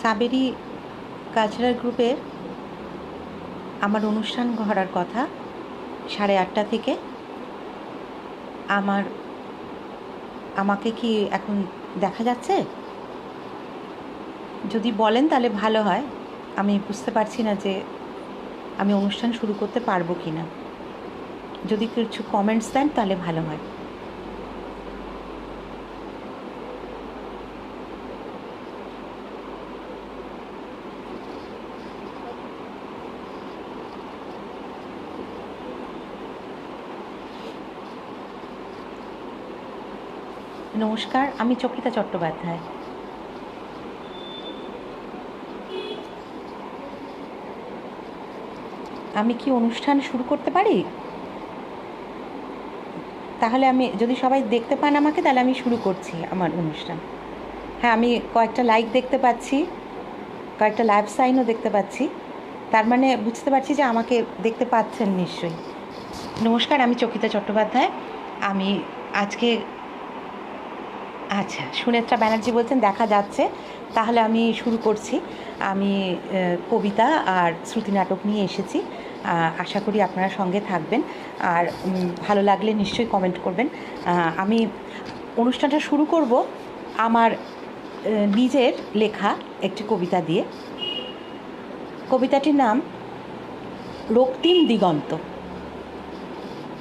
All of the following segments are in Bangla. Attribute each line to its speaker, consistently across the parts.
Speaker 1: সাবেরি কালচারাল গ্রুপে আমার অনুষ্ঠান করার কথা 8:30 থেকে। আমাকে কি এখন দেখা যাচ্ছে? যদি বলেন তাহলে ভালো হয়। আমি বুঝতে পারছি না যে আমি অনুষ্ঠান শুরু করতে পারবো কি না। যদি কিছু কমেন্টস দেন তাহলে ভালো হয়। নমস্কার, আমি চকিতা চট্টোপাধ্যায়। আমি কি অনুষ্ঠান শুরু করতে পারি? তাহলে আমি যদি সবাই দেখতে পান আমাকে, তাহলে আমি শুরু করছি আমার অনুষ্ঠান। হ্যাঁ, আমি কয়েকটা লাইক দেখতে পাচ্ছি, কয়েকটা লাইভ সাইনও দেখতে পাচ্ছি। তার মানে বুঝতে পারছি যে আমাকে দেখতে পাচ্ছেন নিশ্চয়ই। নমস্কার, আমি চকিতা চট্টোপাধ্যায়। আমি আজকে আচ্ছা, সুনেত্রা ব্যানার্জি বলছেন দেখা যাচ্ছে। তাহলে আমি শুরু করছি। আমি কবিতা আর শ্রুতি নাটক নিয়ে এসেছি। আশা করি আপনারা সঙ্গে থাকবেন, আর ভালো লাগলে নিশ্চয়ই কমেন্ট করবেন। আমি অনুষ্ঠানটা শুরু করব আমার নিজের লেখা একটি কবিতা দিয়ে। কবিতাটির নাম রক্তিম দিগন্ত।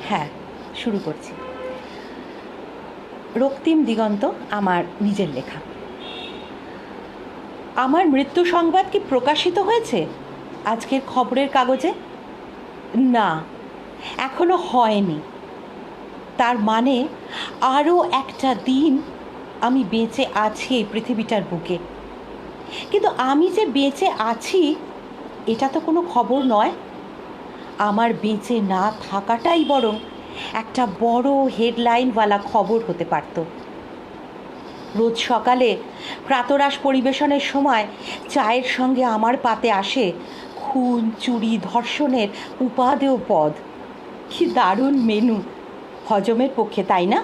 Speaker 1: হ্যাঁ, শুরু করছি। রক্তিম দিগন্ত আমার নিজের লেখা। আমার মৃত্যু সংবাদ কি প্রকাশিত হয়েছে আজকের খবরের কাগজে? না, এখনো হয়নি। তার মানে আরও একটা দিন আমি বেঁচে আছি এই পৃথিবীটার বুকে। কিন্তু আমি যে বেঁচে আছি এটা তো কোনো খবর নয়। আমার বেঁচে না থাকাটাই বরং একটা বড় হেডলাইনওয়ালা খবর হতে পারত। রোজ সকালে প্রাতরাশ পরিবেশনের সময় চায়ের সঙ্গে আমার পাতে আসে খুন, চুরি, ধর্ষণের উপাদেয় পদ। কি দারুণ মেনু, হজমের পক্ষে, তাই না?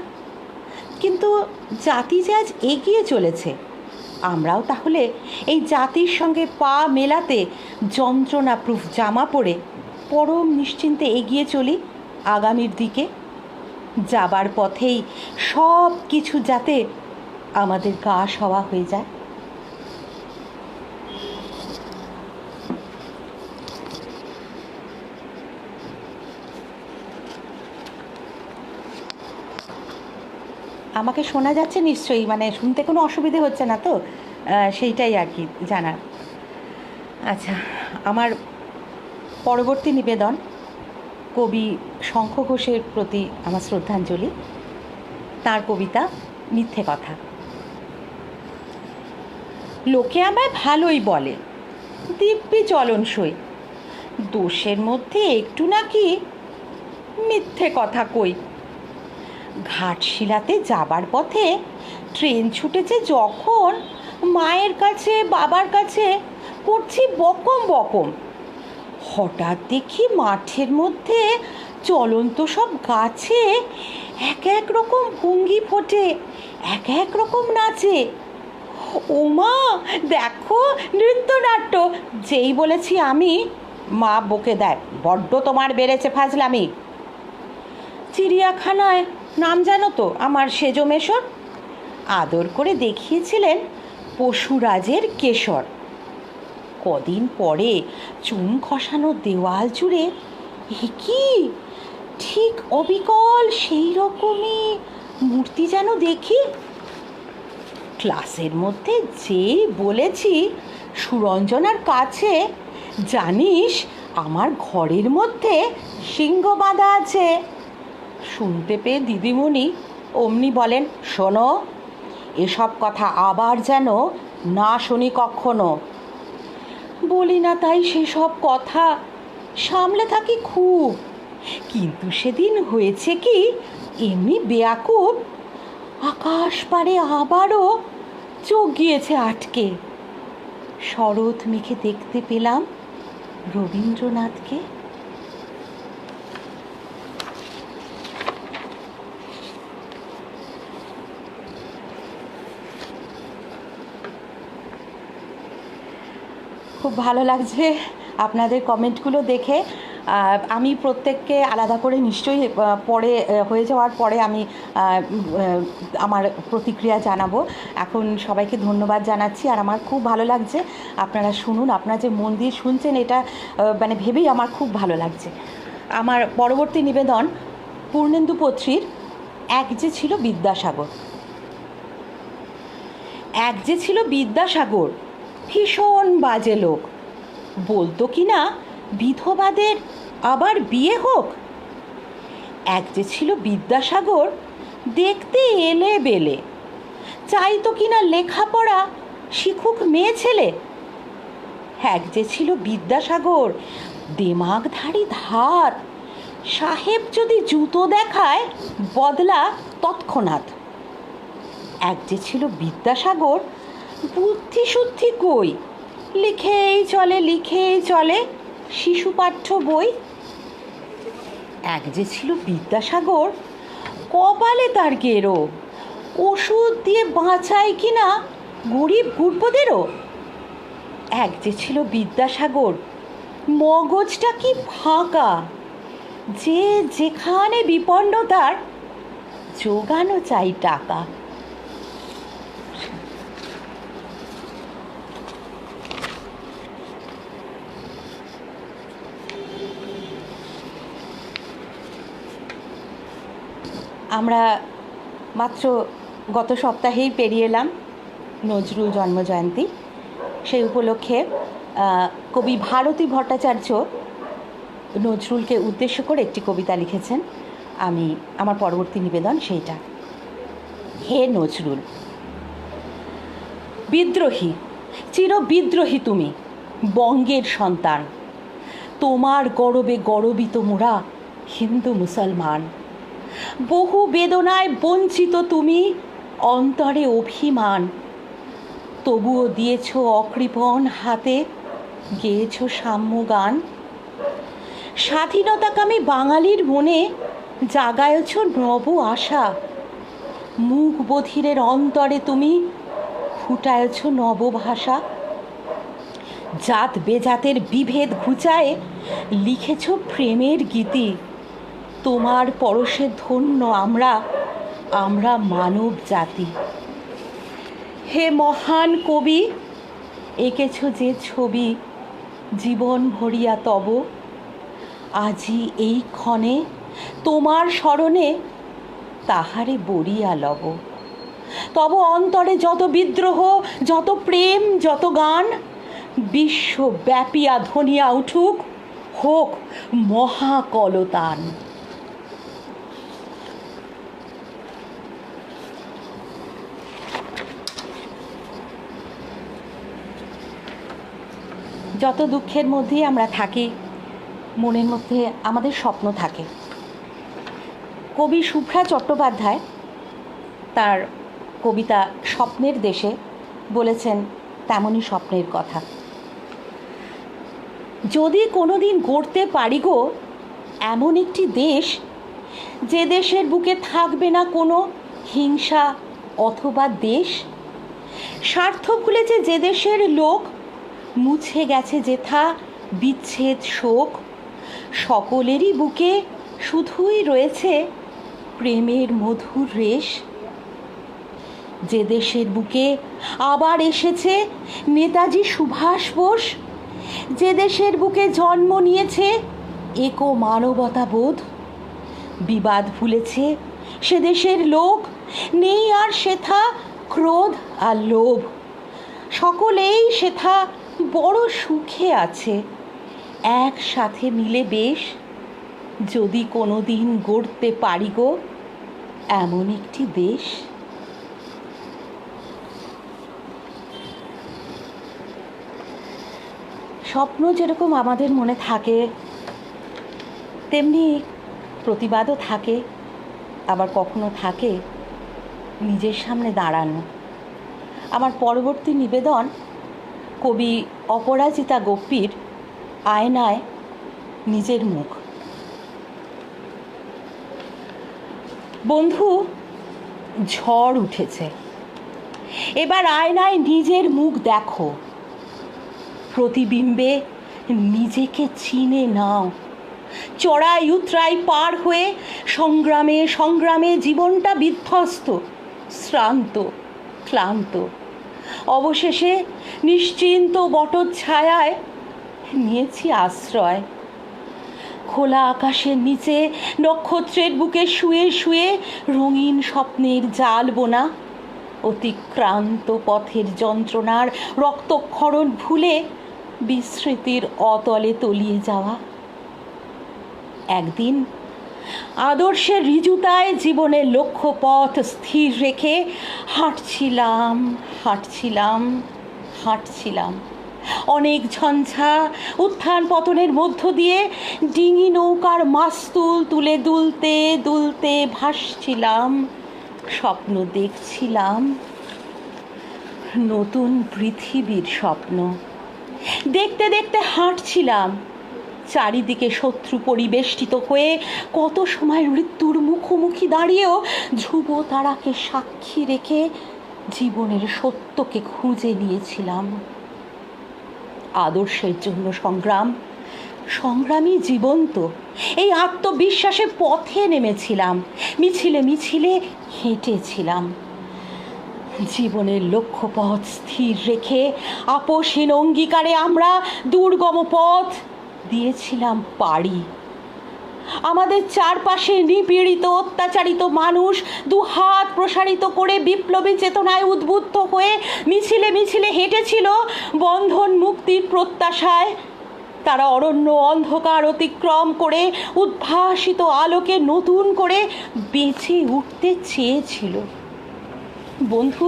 Speaker 1: কিন্তু জাতি যে আজ এগিয়ে চলেছে, আমরাও তাহলে এই জাতির সঙ্গে পা মেলাতে যন্ত্রণা প্রুফ জামা পরে পরম নিশ্চিন্তে এগিয়ে চলি আগামীর দিকে। যাবার পথেই সব কিছু যাতে আমাদের গা সওয়া হয়ে যায়। আমাকে শোনা যাচ্ছে নিশ্চয়ই? মানে শুনতে কোনো অসুবিধে হচ্ছে না তো? সেইটাই আর কি জানার। আচ্ছা, আমার পরবর্তী নিবেদন কবি শঙ্খ ঘোষের প্রতি আমার শ্রদ্ধাঞ্জলি। তার কবিতা মিথ্যে কথা। লোকে আমায় ভালোই বলে, দিব্যি চলনসই। দোষের মধ্যে একটু নাকি মিথ্যে কথা কই। ঘাটশিলাতে যাবার পথে ট্রেন ছুটেছে যখন, মায়ের কাছে বাবার কাছে করছি বকম বকম। হঠাৎ দেখি মাঠের মধ্যে চলন্ত সব গাছে এক এক রকম ভঙ্গি ফোটে, এক এক রকম নাচে। ওমা দেখো নৃত্যনাট্য! যেই বলেছি আমি, মা বকে দেয়, বড্ড তোমার বেড়েছে ফাজলামি। চিড়িয়াখানায় নাম জানো তো আমার সেজো মেশর? আদর করে দেখিয়েছিলেন পশুরাজের কেশর। কদিন পরে চুন খসানো দেওয়াল জুড়ে কি ঠিক অবিকল সেই রকমই মূর্তি যেন দেখি। ক্লাসের মধ্যে যেই বলেছি সুরঞ্জনার কাছে, জানিস আমার ঘরের মধ্যে সিংহ বাঁধা আছে। শুনতে পেয়ে দিদিমণি অমনি বলেন, শোনো, এসব কথা আবার যেন না শুনি কখনো। বলি না তাই সেসব কথা, সামলে থাকি খুব। কিন্তু সেদিন হয়েছে কি, এমনি বেয়াকুব, আকাশ পারে আবারও চোখ গিয়েছে আটকে। শরৎ মেঘে দেখতে পেলাম রবীন্দ্রনাথকে। খুব ভালো লাগছে আপনাদের কমেন্টগুলো দেখে। আমি প্রত্যেককে আলাদা করে নিশ্চয়ই পরে হয়ে যাওয়ার পরে আমি আমার প্রতিক্রিয়া জানাবো। এখন সবাইকে ধন্যবাদ জানাচ্ছি, আর আমার খুব ভালো লাগছে। আপনারা শুনুন, আপনারা যে মন দিয়ে শুনছেন এটা মানে ভেবেই আমার খুব ভালো লাগছে। আমার পরবর্তী নিবেদন পূর্ণেন্দু পত্রীর এক যে ছিল বিদ্যাসাগর। এক যে ছিল বিদ্যাসাগর, ভীষণ বাজে লোক, বলতো কি না বিধবাদের আবার বিয়ে হোক। এক যে ছিল বিদ্যাসাগর, দেখতে এলে বেলে, চাইতো কিনা লেখাপড়া শিখুক মেয়ে ছেলে। এক যে ছিল বিদ্যাসাগর, দেমাগধারী ধার, সাহেব যদি জুতো দেখায় বদলা তৎক্ষণাৎ। এক যে ছিল বিদ্যাসাগর, বুদ্ধি শুদ্ধি কই, লিখেই চলে শিশুপাঠ্য বই। এক যে ছিল বিদ্যাসাগর, কপালে তার গেরো, ওষুধ দিয়ে বাঁচায় কিনা গরিব গুরবদেরও। এক যে ছিল বিদ্যাসাগর, মগজটা কি ফাঁকা, যে যেখানে বিপন্ন তার জোগানো চাই টাকা। আমরা মাত্র গত সপ্তাহেই পেরিয়ে এলাম নজরুল জন্মজয়ন্তী। সেই উপলক্ষে কবি ভারতী ভট্টাচার্য নজরুলকে উদ্দেশ্য করে একটি কবিতা লিখেছেন। আমার পরবর্তী নিবেদন সেইটা। হে নজরুল, বিদ্রোহী, চিরবিদ্রোহী তুমি, বঙ্গের সন্তান, তোমার গৌরবে গর্বিত মোরা হিন্দু মুসলমান। বহু বেদনায় বঞ্চিত তুমি, অন্তরে অভিমান, তবুও দিয়েছ অকৃপণ হাতে, গেয়েছ সাম্য গান। স্বাধীনতাকামী বাঙালির মনে জাগায়ছ নব আশা, মুখ বধিরের অন্তরে তুমি ফুটায়ছ নবভাষা। জাত বেজাতের বিভেদ ঘুচায়ে লিখেছ প্রেমের গীতি, তোমার পরশে ধন্য আমরা মানব জাতি। হে মহান কবি, এঁকেছ যে ছবি জীবন ভরিয়া তব, আজি এই ক্ষণে তোমার স্মরণে তাহারে বরিয়া লব। তব অন্তরে যত বিদ্রোহ, যত প্রেম, যত গান, বিশ্বব্যাপিয়া ধ্বনিয়া উঠুক, হোক মহাকলতান। যত দুঃখের মধ্যেই আমরা থাকি, মনের মধ্যে আমাদের স্বপ্ন থাকে। কবি শুভ্রা চট্টোপাধ্যায় তার কবিতা স্বপ্নের দেশে বলেছেন তেমনই স্বপ্নের কথা। যদি কোনো দিন গড়তে পারি গো এমন একটি দেশ, যে দেশের বুকে থাকবে না কোনো হিংসা অথবা দেশ, স্বার্থ ভুলেছে যে দেশের লোক, মুছে গেছে যেথা বিচ্ছেদ শোক, সকলেরই বুকে শুধুই রয়েছে প্রেমের মধুর রেশ। যে দেশের বুকে আবার এসেছে নেতাজি সুভাষ বোস, যে দেশের বুকে জন্ম নিয়েছে একো মানবতাবোধ, বিবাদ ভুলেছে সে দেশের লোক, নেই আর সেথা ক্রোধ আর লোভ, সকলেই সেথা বড় সুখে আছে একসাথে মিলে বেশ। যদি কোনো দিন গড়তে পারি গো এমন একটি দেশ। স্বপ্ন যেরকম আমাদের মনে থাকে, তেমনি প্রতিবাদও থাকে, আবার কখনো থাকে নিজের সামনে দাঁড়ানো। আমার পরবর্তী নিবেদন কবি অপরাজিতা গোপীর আয়নায় নিজের মুখ। বন্ধু, ঝড় উঠেছে, এবার আয়নায় নিজের মুখ দেখো। প্রতিবিম্বে নিজেকে চিনে নাও। চড়াই উতরাই পার হয়ে সংগ্রামে সংগ্রামে জীবনটা বিধ্বস্ত, শ্রান্ত, ক্লান্ত। অবশেষে নিশ্চিন্ত বটচ্ছায়ায় নিয়েছি আশ্রয়। খোলা আকাশের নিচে নক্ষত্রের বুকে শুয়ে শুয়ে রঙিন স্বপ্নের জাল বোনা, অতিক্রান্ত পথের যন্ত্রণার রক্তক্ষরণ ভুলে বিস্মৃতির অতলে তলিয়ে যাওয়া। একদিন আদর্শের ঋজুতায় জীবনের লক্ষ্যপথ স্থির রেখে হাঁটছিলাম হাঁটছিলাম হাঁটছিলাম অনেক ঝঞ্ঝা উত্থান পতনের মধ্য দিয়ে ডিঙি নৌকার মাস্তুল তুলে দুলতে দুলতে ভাসছিলাম, স্বপ্ন দেখছিলাম, নতুন পৃথিবীর স্বপ্ন দেখতে দেখতে হাঁটছিলাম। চারিদিকে শত্রু পরিবেষ্টিত হয়ে কত সময় মৃত্যুর মুখোমুখি দাঁড়িয়েও ধ্রুব তারাকে সাক্ষী রেখে জীবনের সত্যকে খুঁজে নিয়েছিলাম। আদর্শের জন্য সংগ্রাম, সংগ্রামী জীবন্ত, এই আত্মবিশ্বাসে পথে নেমেছিলাম, মিছিলে মিছিলে হেঁটেছিলাম। জীবনের লক্ষ্যপথ স্থির রেখে আপোষহীন অঙ্গীকারে আমরা দুর্গম পথ দিয়েছিলাম পাড়ি। আমাদের চারপাশে নিপীড়িত অত্যাচারিত মানুষ দুহাত প্রসারিত করে বিপ্লবী চেতনায় উদ্বুদ্ধ হয়ে মিছিলে মিছিলে হেঁটেছিল বন্ধন মুক্তির প্রত্যাশায়। তারা অরণ্য অন্ধকার অতিক্রম করে উদ্ভাসিত আলোকে নতুন করে বেঁচে উঠতে চেয়েছিল। বন্ধু,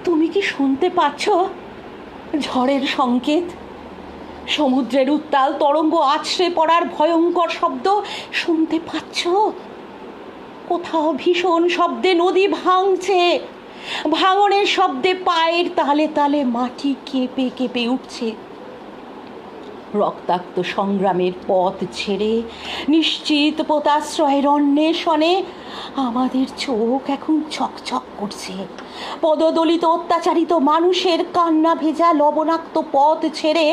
Speaker 1: তুমি কি শুনতে পাচ্ছ ঝড়ের সংকেত? সমুদ্রের উত্তাল তরঙ্গ আছড়ে পড়ার ভয়ঙ্কর শব্দ শুনতে পাচ্ছ? কোথাও ভীষণ শব্দে নদী ভাঙছে, ভাঙনের শব্দে পায়ের তালে তালে মাটি কেঁপে কেঁপে উঠছে। রক্তাক্ত সংগ্রামের পথ ছেড়ে নিশ্চিত পোতাশ্রয়ের অন্বেষণে আমাদের চোখ এখন চকচক করছে। পদদলিত অত্যাচারিত মানুষের কান্না ভেজা লবণাক্ত পথ ছেড়ে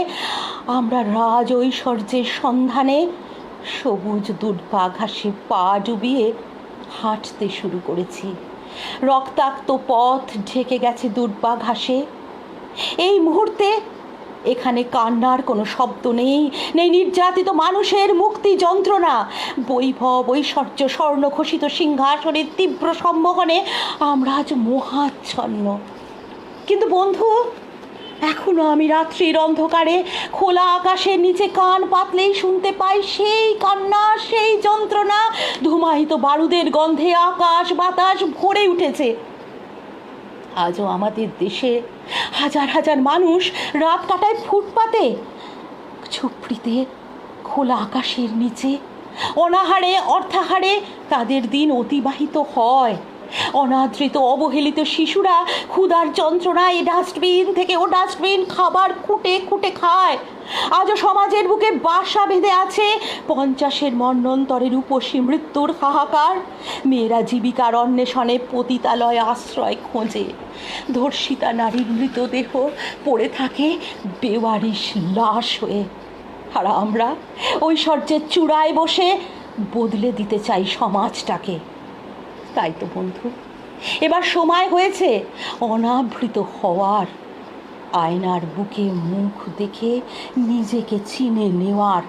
Speaker 1: আমরা রাজ ঐশ্বর্যের সন্ধানে সবুজ দুর্বা ঘাসে পা ডুবিয়ে হাঁটতে শুরু করেছি। রক্তাক্ত পথ ঢেকে গেছে দুর্বা ঘাসে। এই মুহূর্তে এখানে কান্নার কোনো শব্দ নেই, নেই নির্যাতিত মানুষের মুক্তি যন্ত্রণা। বৈভব ঐশ্বর্য স্বর্ণখচিত সিংহাসনের তীব্র সম্মোহনে আমরা আজ মোহাচ্ছন্ন। কিন্তু বন্ধু, এখনো আমি রাত্রির অন্ধকারে খোলা আকাশের নিচে কান পাতলেই শুনতে পাই সেই কান্না, সেই যন্ত্রণা। ধুমায়িত বারুদের গন্ধে আকাশ বাতাস ভরে উঠেছে। আজও আমাদের দেশে হাজার হাজার মানুষ রাত কাটায় ফুটপাতে, ঝুপড়িতে, খোলা আকাশের নিচে। অনাহারে অর্থাহারে তাদের দিন অতিবাহিত হয়। অনাদৃত অবহেলিত শিশুরা ক্ষুধার যন্ত্রণায় এ ডাস্টবিন থেকে ও ডাস্টবিন খাবার খুঁটে খুঁটে খায়। আজও সমাজের বুকে বাসা বেঁধে আছে 50-এর মন্বন্তরের উপসী মৃত্যুর হাহাকার। মেয়েরা জীবিকার অন্বেষণে পতিতালয় আশ্রয় খোঁজে। ধর্ষিতা নারীর মৃতদেহ পড়ে থাকে বেওয়ারিশ লাশ হয়ে। আর আমরা ঐশ্বর্যের চূড়ায় বসে বদলে দিতে চাই সমাজটাকে। তাই তো বন্ধু, এবার সময় হয়েছে অনাবৃত হওয়ার, আয়নার বুকে মুখ দেখে নিজেকে চিনে নেওয়ার,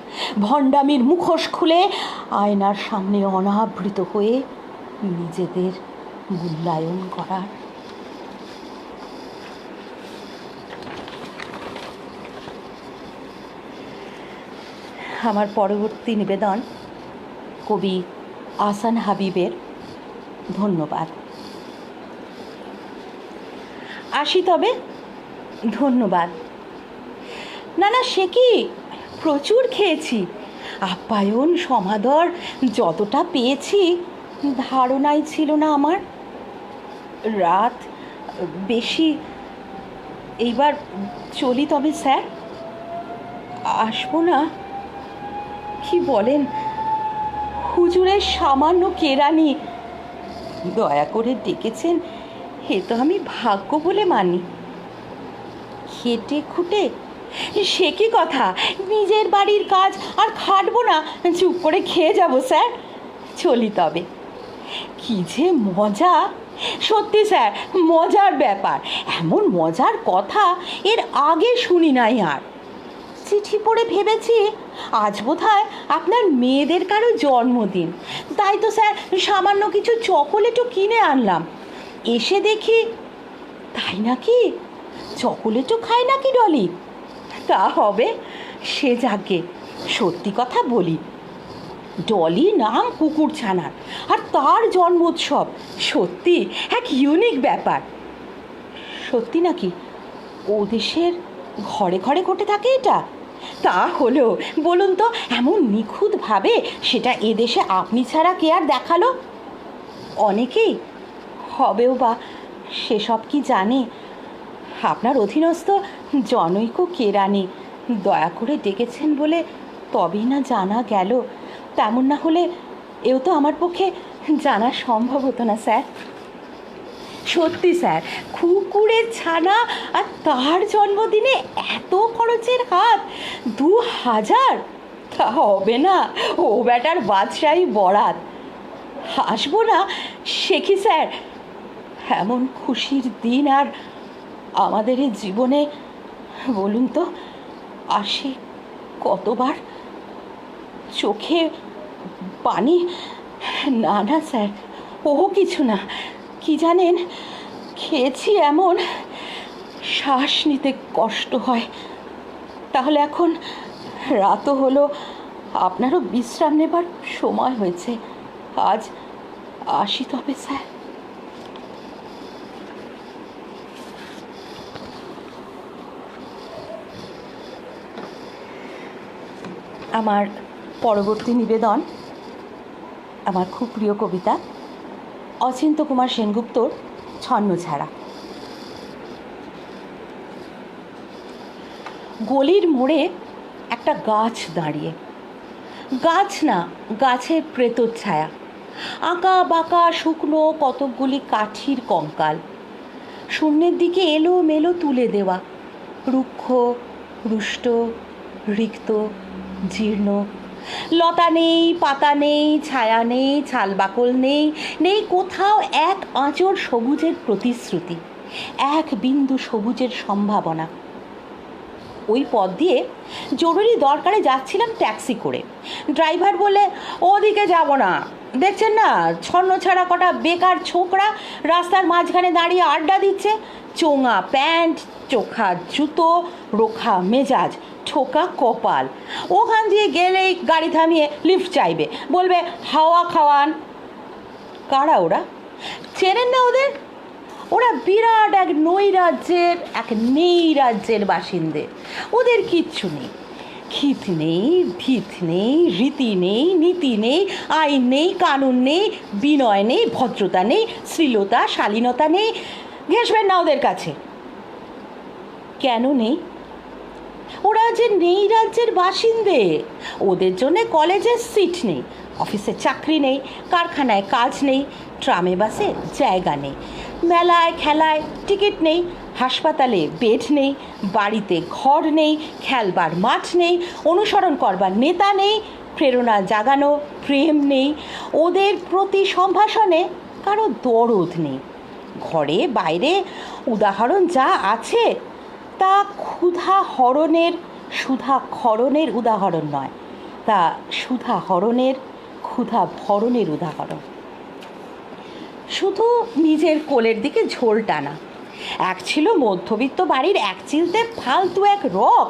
Speaker 1: ভণ্ডামির মুখোশ খুলে আয়নার সামনে অনাবৃত হয়ে নিজেদের মূল্যায়ন করার। আমার পরবর্তী নিবেদন কবি আহসান হাবীবের। ধন্যবাদ। আসি তবে, ধন্যবাদ। না না, সে কি, প্রচুর খেয়েছি। আপ্যায়ন সমাদর যতটা পেয়েছি ধারণাই ছিল না আমার। রাত বেশি, এইবার চলি তবে স্যার। আসবো না? কি বলেন, হুজুরের সামান্য কেরানি দয়া করে ডেকেছেন, এ তো আমি ভাগ্য বলে মানি। খেটে খুঁটে সে কি কথা, নিজের বাড়ির কাজ আর খাটবো না, চুপ করে খেয়ে যাব স্যার। চলি তবে। কি যে মজা, সত্যি স্যার মজার ব্যাপার। এমন মজার কথা এর আগে শুনি নাই। আর চিঠি পড়ে ভেবেছি আজ বোধহয় আপনার মেয়েদের কারো জন্মদিন, তাই তো স্যার সামান্য কিছু চকোলেটও কিনে আনলাম। এসে দেখি তাই নাকি, চকোলেটও খায় নাকি ডলি? তা হবে, সে যাকে। সত্যি কথা বলি, ডলি নাম কুকুর ছানার, আর তার জন্মোৎসব সত্যি এক ইউনিক ব্যাপার। সত্যি নাকি? ও দেশের ঘরে ঘরে ঘটে থাকে এটা? তা হলেও বলুন তো, এমন নিখুঁতভাবে সেটা এদেশে আপনি ছাড়া কে আর দেখালো? অনেকেই হবেও বা, সেসব কি জানে? আপনার অধীনস্থ জনৈক কেরানি দয়া করে ডেকেছেন বলে তবেই না জানা গেল। তেমন না হলে এও তো আমার পক্ষে জানা সম্ভব হতো না স্যার। সত্যি স্যার, কুকুরের ছানা আর তার জন্মদিনে এত খরচের হাত, 2000! তা হবে না, ও বেটার বাদশাহী বরাত। আসবো না সে কি স্যার? এমন খুশির দিন আর আমাদের এই জীবনে বলুন তো আসে কতবার? চোখে পানি? না না স্যার, ও কিছু না। কি জানেন, খেয়েছি এমন, শ্বাস নিতে কষ্ট হয়। তাহলে এখন রাতও হলো, আপনারও বিশ্রাম নেবার সময় হয়েছে। আজ আসি তবে স্যার। আমার পরবর্তী নিবেদন আমার খুব প্রিয় কবিতা অচিন্ত্য কুমার সেনগুপ্তর ছন্নছাড়া। গলির মোড়ে একটা গাছ দাঁড়িয়ে, গাছ না, গাছের প্রেতর ছায়া, আঁকা বাঁকা শুকনো কতকগুলি কাঠির কঙ্কাল, শূন্যের দিকে এলো মেলো তুলে দেওয়া, রুক্ষ রুষ্ট রিক্ত জীর্ণ। লতা নেই, পাতা নেই, ছায়া নেই, ছালবাকল নেই, নেই কোথাও এক আঁচড় সবুজের প্রতিশ্রুতি, এক বিন্দু সবুজের সম্ভাবনা। ওই পথ দিয়ে জরুরি দরকারে যাচ্ছিলাম ট্যাক্সি করে। ড্রাইভার বলে, ওদিকে যাব না, দেখছেন না ছন্নছাড়া কটা বেকার ছোকরা রাস্তার মাঝখানে দাঁড়িয়ে আড্ডা দিচ্ছে, চোঙা প্যান্ট, চোখা জুতো, রোখা মেজাজ, ঠোকা কপাল। ওখান দিয়ে গেলেই গাড়ি থামিয়ে লিফট চাইবে, বলবে হাওয়া খাওয়ান। কারা ওরা? চেনেন না ওদের? ওরা বিরাট এক নৈরাজ্যের, এক নেই রাজ্যের বাসিন্দে। ওদের কিচ্ছু নেই, খিত নেই, ভিত নেই, রীতি নেই, নীতি নেই, আইন নেই, কানুন নেই, বিনয় নেই, ভদ্রতা নেই, শ্লীলতা শালীনতা নেই। ঘেঁষবেন না ওদের কাছে। কেন নেই? ওরা যে নেই রাজ্যের বাসিন্দে, ওদের জন্যে কলেজে সিট নেই, অফিসে চাকরি নেই, কারখানায় কাজ নেই, ট্রামে বাসে জায়গা নেই, মেলায় খেলায় টিকিট নেই, হাসপাতালে বেড নেই, বাড়িতে ঘর নেই, খেলবার মাঠ নেই, অনুসরণ করবার নেতা নেই, প্রেরণা জাগানো প্রেম নেই, ওদের প্রতি সম্ভাষণে কারো দরদ নেই। ঘরে বাইরে উদাহরণ যা আছে তা ক্ষুধা হরণের সুধা ক্ষরণের উদাহরণ নয়, তা সুধা হরণের ক্ষুধা ভরণের উদাহরণ। শুধু নিজের কোলের দিকে ঝোল টানা। এক ছিল মধ্যবিত্ত বাড়ির এক চিলতে ফালতু এক রক,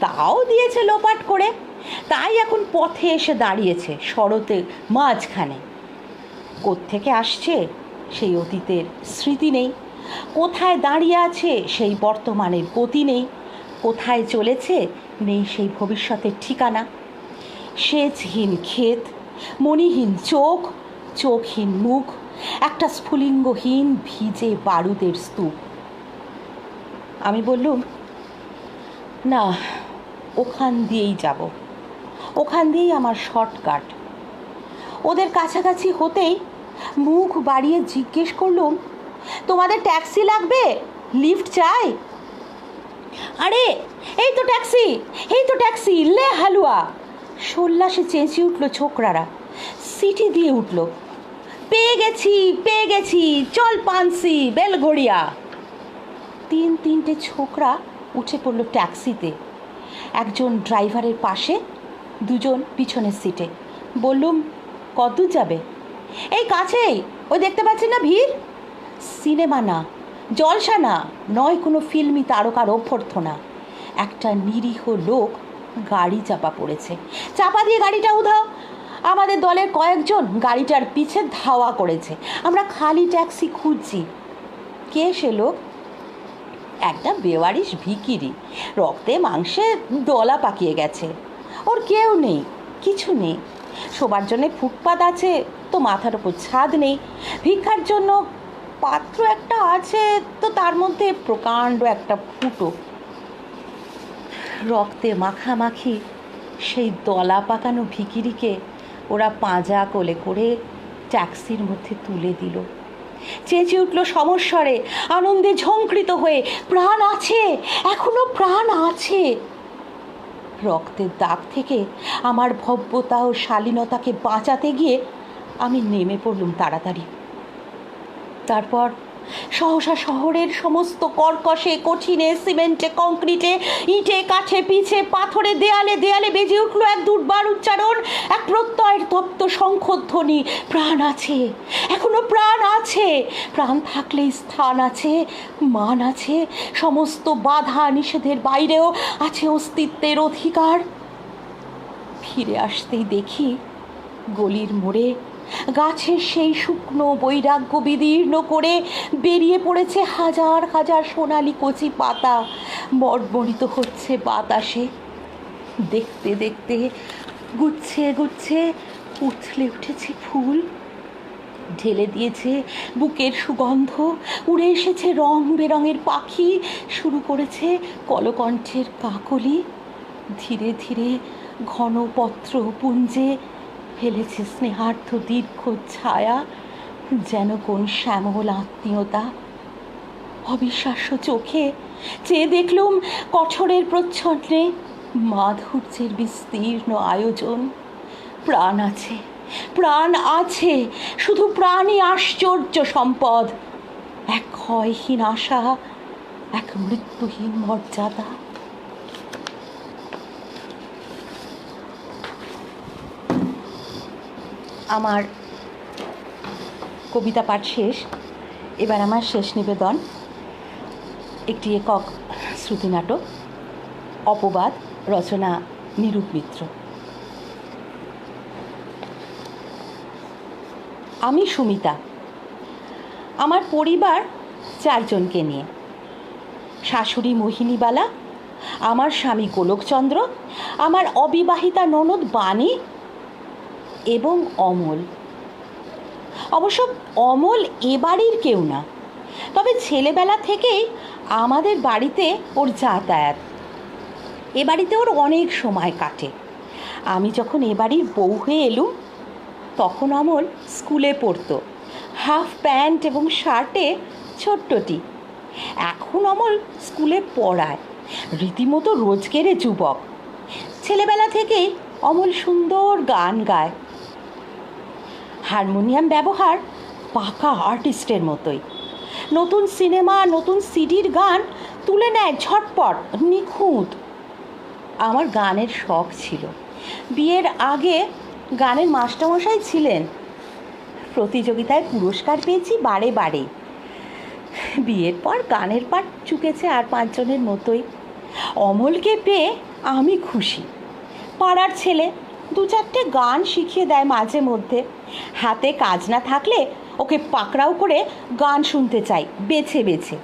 Speaker 1: তাও দিয়েছে লোপাট করে, তাই এখন পথে এসে দাঁড়িয়েছে শরতের মাঝখানে। কোত্থেকে আসছে সেই অতীতের স্মৃতি নেই, কোথায় দাঁড়িয়ে আছে সেই বর্তমানের গতি নেই, কোথায় চলেছে নেই সেই ভবিষ্যতের ঠিকানা। সেচহীন ক্ষেত, মণিহীন চোখ, চোখহীন মুখ, একটা স্ফুলিঙ্গহীন ভিজে বারুদের স্তূপ। আমি বললুম, না, ওখান দিয়েই যাব, ওখান দিয়েই আমার শর্টকাট। ওদের কাছাকাছি হতেই মুখ বাড়িয়ে জিজ্ঞেস করলুম, তোমাদের ট্যাক্সি লাগবে? লিফট চাই? আরে এই তো ট্যাক্সি, এই তো ট্যাক্সি, লে হালুয়া। সল্লাসে চেঁচিয়ে উঠল ছোকরারা, সিটি দিয়ে উঠল, পেয়ে গেছি পেয়ে গেছি, চল পানসি বেলঘড়িয়া। তিনটে ছোকরা উঠে পড়ল ট্যাক্সিতে, একজন ড্রাইভারের পাশে, দুজন পিছনের সিটে। বললুম, কতদূর যাবে? এই কাছেই, ওই দেখতে পাচ্ছেন না ভিড়। সিনেমা না, জলসা না, নয় কোনো ফিল্মি তারকার অভ্যর্থনা। একটা নিরীহ লোক গাড়ি চাপা পড়েছে, চাপা দিয়ে গাড়িটা উধাও। আমাদের দলের কয়েকজন গাড়িটার পিছে ধাওয়া করেছে। আমরা খালি ট্যাক্সি খুঁজছি। কে সে লোক? একটা বেওয়ারিশ ভিখিরি, রক্তে মাংসে দলা পাকিয়ে গেছে। ওর কেউ নেই, কিছু নেই। শোবার জন্যে ফুটপাত আছে তো মাথার ওপর ছাদ নেই। ভিক্ষার জন্য পাত্র একটা আছে তো তার মধ্যে প্রকাণ্ড একটা ফুটো। রক্তে মাখামাখি সেই দলা পাকানো ভিখিরিকে ওরা পাঁজা কোলে করে ট্যাক্সির মধ্যে তুলে দিল। চেঁচিয়ে উঠল সমস্বরে, আনন্দে ঝংকৃত হয়ে, প্রাণ আছে, এখনো প্রাণ আছে। রক্তের দাগ থেকে আমার ভব্যতা ও শালীনতাকে বাঁচাতে গিয়ে আমি নেমে পড়লুম তাড়াতাড়ি। তারপর সহসা শহরের সমস্ত কর্কশে, কঠিনে, সিমেন্টে, কংক্রিটে, ইটে, কাঠে, পিছে, পাথরে, দেয়ালে দেয়ালে বেজে উঠল এক দুর্বার উচ্চারণ, এক প্রত্যয়ের তপ্ত শঙ্খধ্বনি। প্রাণ আছে, এখনো প্রাণ আছে। প্রাণ থাকলেই স্থান আছে, মান আছে, সমস্ত বাধা নিষেধের বাইরেও আছে অস্তিত্বের অধিকার। ফিরে আসতেই দেখি গলির মোড়ে গাছের সেই শুকনো বৈরাগ্য বিদীর্ণ করে বেরিয়ে পড়েছে হাজার হাজার সোনালি কচি পাতা, মর্মরিত হচ্ছে বাতাসে। দেখতে দেখতে গুচ্ছে গুচ্ছে উথলে উঠেছে ফুল, ঢেলে দিয়েছে বুকের সুগন্ধ, উড়ে এসেছে রং বেরঙের পাখি, শুরু করেছে কলকণ্ঠের কাকলি। ধীরে ধীরে ঘন পত্র পুঞ্জে ফেলেছে স্নেহার্থ দীর্ঘ ছায়া, যেন কোন শ্যামল আত্মীয়তা। অবিশ্বাস্য চোখে চেয়ে দেখলুম কঠোরের প্রচ্ছন্নে মাধুর্যের বিস্তীর্ণ আয়োজন। প্রাণ আছে, প্রাণ আছে, শুধু প্রাণই আশ্চর্য সম্পদ। এক ক্ষয়হীন আশা, এক মৃত্যুহীন মর্যাদা। আমার কবিতা পাঠ শেষ। এবার আমার শেষ নিবেদন একটি একক শ্রুতিনাটক, অপবাদ, রচনা নিরূপ মিত্র। আমি সুমিতা। আমার পরিবার 4 জনকে নিয়ে। শাশুড়ি মোহিনীবালা, আমার স্বামী গোলকচন্দ্র, আমার অবিবাহিতা ননদ বাণী এবং অমল। অবশ্য অমল এ বাড়ির কেউ না, তবে ছেলেবেলা থেকেই আমাদের বাড়িতে ওর যাতায়াত। এ বাড়িতে ওর অনেক সময় কাটে। আমি যখন এ বাড়ির বউ হয়ে এলুম তখন অমল স্কুলে পড়তো, হাফ প্যান্ট এবং শার্টে ছোট্টটি। এখন অমল স্কুলে পড়ায়, রীতিমতো রোজগেরে যুবক। ছেলেবেলা থেকেই অমল সুন্দর গান গায়, হারমোনিয়াম ব্যবহার পাকা আর্টিস্টের মতোই। নতুন সিনেমা, নতুন সিডির গান তুলে নেয় ঝটপট, নিখুঁত। আমার গানের শখ ছিল। বিয়ের আগে গানের মাস্টারমশাই ছিলেন, প্রতিযোগিতায় পুরস্কার পেয়েছি বারে বারে। বিয়ের পর গানের পাঠ চুকেছে আর 5 জনের মতোই। অমলকে পেয়ে আমি খুশি। পাড়ার ছেলে 2-4টে গান শিখিয়ে দেয় মাঝে মধ্যে। হাতে কাজ না থাকলে ওকে পাকড়াও করে গান শুনতে চাই বেছে বেছে।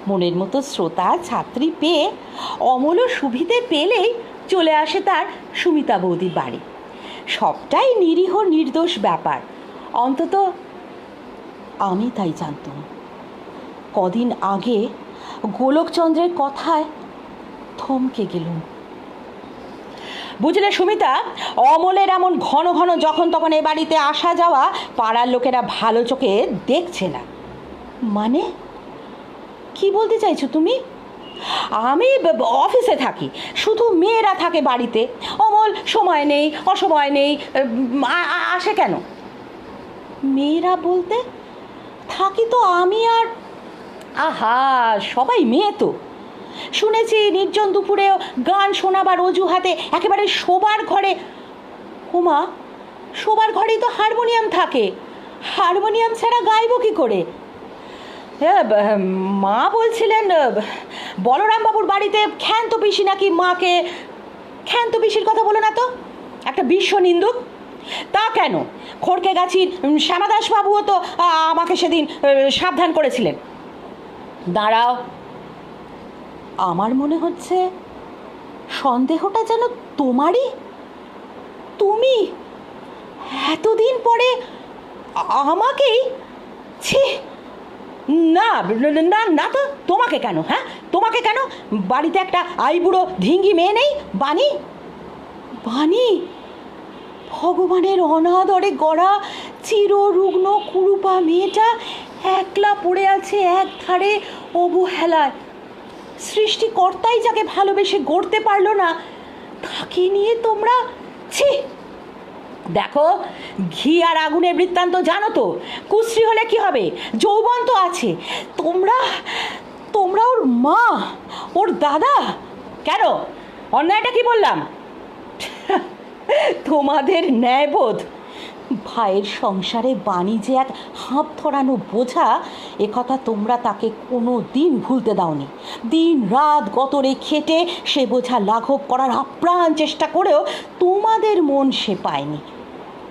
Speaker 1: মনের মতো শ্রোতা ছাত্রী পেয়ে অমলও সুবিধে পেলেই চলে আসে তার সুমিতা বৌদির বাড়ি। সবটাই নিরীহ নির্দোষ ব্যাপার, অন্তত আমি তাই জানতাম। কদিন আগে গোলকচন্দ্রের কথায় থমকে গেলুম। বুঝলে সুমিতা, অমলের এমন ঘন ঘন যখন তখন এ বাড়িতে আসা যাওয়া পাড়ার লোকেরা ভালো চোখে দেখছে না। মানে কি বলতে চাইছো তুমি? আমি অফিসে থাকি, শুধু মেয়েরা থাকে বাড়িতে। অমল সময় নেই, অসময় নেই, আসে কেন? মেয়েরা বলতে থাকি তো আমি আর, আহা সবাই মেয়ে তো। শুনেছি নির্জন দুপুরেও গান শোনাবার অজুহাতে একেবারে শোবার ঘরে। হুমা, শোবার ঘরেই তো হারমোনিয়াম থাকে, হারমোনিয়াম ছাড়া গাইব কি করে? মা বলছিলেন বলরামবাবুর বাড়িতে ক্ষান্ত পিসি নাকি মাকে। ক্ষান্ত পিসির কথা বলো না তো, একটা বিশ্ব নিন্দুক। তা কেন, খড়কে গাছির শ্যামাদাসবাবুও তো আমাকে সেদিন সাবধান করেছিলেন। দাঁড়াও, আমার মনে হচ্ছে সন্দেহটা যেন তোমারই। তুমি এতদিন পরে আমাকেই? ছি, না না না তো, তোমাকে কেন? হ্যাঁ, তোমাকে কেন? বাড়িতে একটা আইবুড়ো ধিঙ্গি মেয়ে নেই, বানি? বানি ভগবানের অনাদরে গড়া চিররুগ্ন কুরুপা মেয়েটা একলা পড়ে আছে এক ধারে অবহেলায়। সৃষ্টিকর্তাই যাকে ভালোবেসে গড়তে পারলো না, তাকে নিয়ে তোমরা ছি। দেখো, ঘি আর আগুনের বৃত্তান্ত জানো তো, কুশ্রী হলে কি হবে, যৌবন তো আছে। তোমরা তোমরা ওর মা, ওর দাদা। কেন, অন্যায়টা কি বললাম? তোমাদের ন্যায়বোধ। ভাইয়ের সংসারে বাণী যে এক হাঁপ ধরানো বোঝা, একথা তোমরা তাকে কোনো দিন ভুলতে দাওনি। দিন রাত গতরে খেটে সে বোঝা লাঘব করার আপ্রাণ চেষ্টা করেও তোমাদের মন সে পায়নি।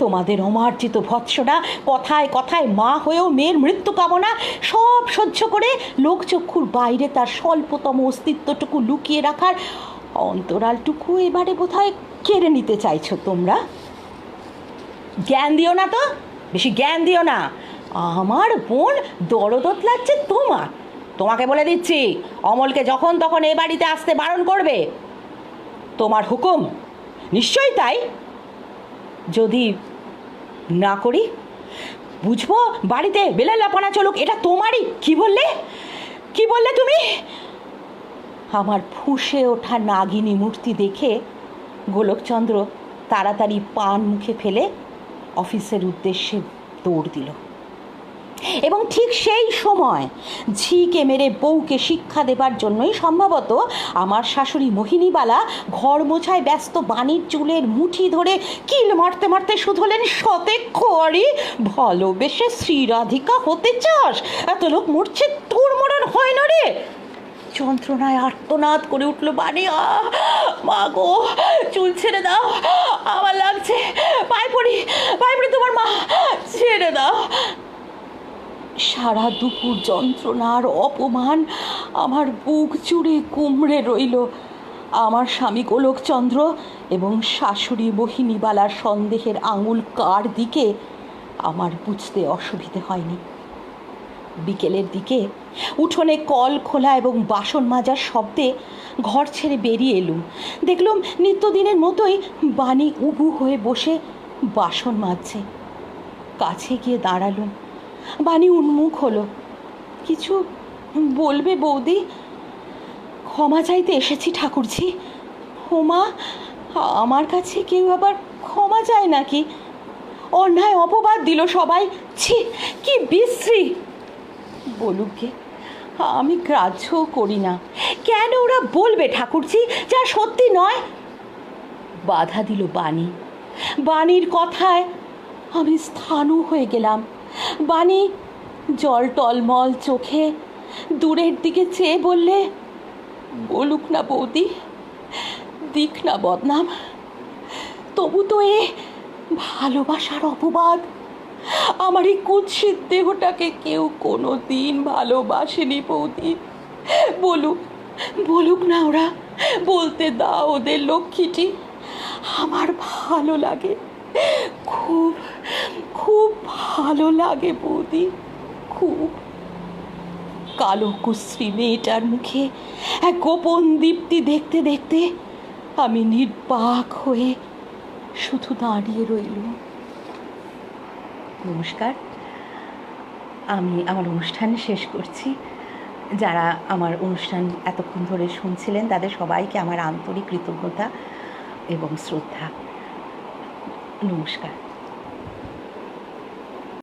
Speaker 1: তোমাদের অমার্জিত ভৎসনা, কথায় কথায় মা হয়েও মেয়ের মৃত্যু কামনা, সব সহ্য করে লোকচক্ষুর বাইরে তার স্বল্পতম অস্তিত্বটুকু লুকিয়ে রাখার অন্তরালটুকু এবারে বোধহয় কেড়ে নিতে চাইছো তোমরা। জ্ঞান দিও না তো, বেশি জ্ঞান দিও না। আমার বোন দরদত লাগছে তোমার। তোমাকে বলে দিচ্ছি, অমলকে যখন তখন এ বাড়িতে আসতে বারণ করবে। তোমার হুকুম? নিশ্চয়ই তাই। যদি না করি, বুঝবো বাড়িতে বেলালাপনা চলুক, এটা তোমারই। কি বললে, কি বললে তুমি? আমার ফুঁসে ওঠা নাগিনী মূর্তি দেখে গোলকচন্দ্র তাড়াতাড়ি পান মুখে ফেলে অফিসের উদ্দেশ্যে দৌড় দিল। এবং ঠিক সেই সময় ঝিকে মেরে বউকে শিক্ষা দেবার জন্যই সম্ভবত আমার শাশুড়ি মোহিনীবালা ঘর মোছায় ব্যস্ত বাণীর চুলের মুঠি ধরে কিল মারতে মারতে শুধলেন, সতে খড়ি ভালোবেসে শ্রীরাধিকা হতে চাস? এত লোক মরছে, তোর মরণ হয় না রে? যন্ত্রণায় আর্তনাদ করে উঠল বাণী। মা গো, চুল ছেড়ে দাও, আমার লাগছে, পায়ে পড়ি, পায়ে পড়ি তোমার মা, ছেড়ে দাও। সারা দুপুর যন্ত্রণার অপমান আমার বুক জুড়ে কুমড়ে রইল। আমার স্বামী গোলকচন্দ্র এবং শাশুড়ি মোহিনীবালার সন্দেহের আঙুল কার দিকে আমার বুঝতে অসুবিধে হয়নি। বিকেলের দিকে উঠোনে কল খোলা এবং বাসন মাজার শব্দে ঘর ছেড়ে বেরিয়ে এলুম। দেখলুম নিত্যদিনের মতোই বাণী উবু হয়ে বসে বাসন মাজছে। কাছে গিয়ে দাঁড়ালুম। বাণী উন্মুখ হলো। কিছু বলবে বৌদি? ক্ষমা চাইতে এসেছি ঠাকুরজি। হোমা, আমার কাছে কেউ আবার ক্ষমা চায় নাকি? অন্যায় অপবাদ দিল সবাই। ছি, কি বিশ্রী। বলুক গে, আমি গ্রাহ্যও করি না। কেন ওরা বলবে ঠাকুরজি যা সত্যি নয়? বাধা দিল বাণী। বাণীর কথায় আমি স্থাণু হয়ে গেলাম। বাণী জল টলমল চোখে দূরের দিকে চেয়ে বললে, বলুক না বৌদি, দিক না বদনাম, তবু তো এ ভালোবাসার অপবাদ। আমার এই কুৎসিত দেহটাকে কেউ কোনো দিন ভালোবাসেনি বৌদি। বলুক, বলুক না ওরা, বলতে দাও ওদের লক্ষ্মীটি। আমার ভালো লাগে, খুব খুব ভালো লাগে বৌদি, খুব। কালো কুশ্রী মেয়েটার মুখে এক গোপন দীপ্তি দেখতে দেখতে আমি নির্বাক হয়ে শুধু দাঁড়িয়ে রইল। নমস্কার, আমি আমার অনুষ্ঠান শেষ করছি। যারা আমার অনুষ্ঠান এতক্ষণ ধরে শুনছিলেন তাদের সবাইকে আমার আন্তরিক কৃতজ্ঞতা এবং শ্রদ্ধা। নমস্কার।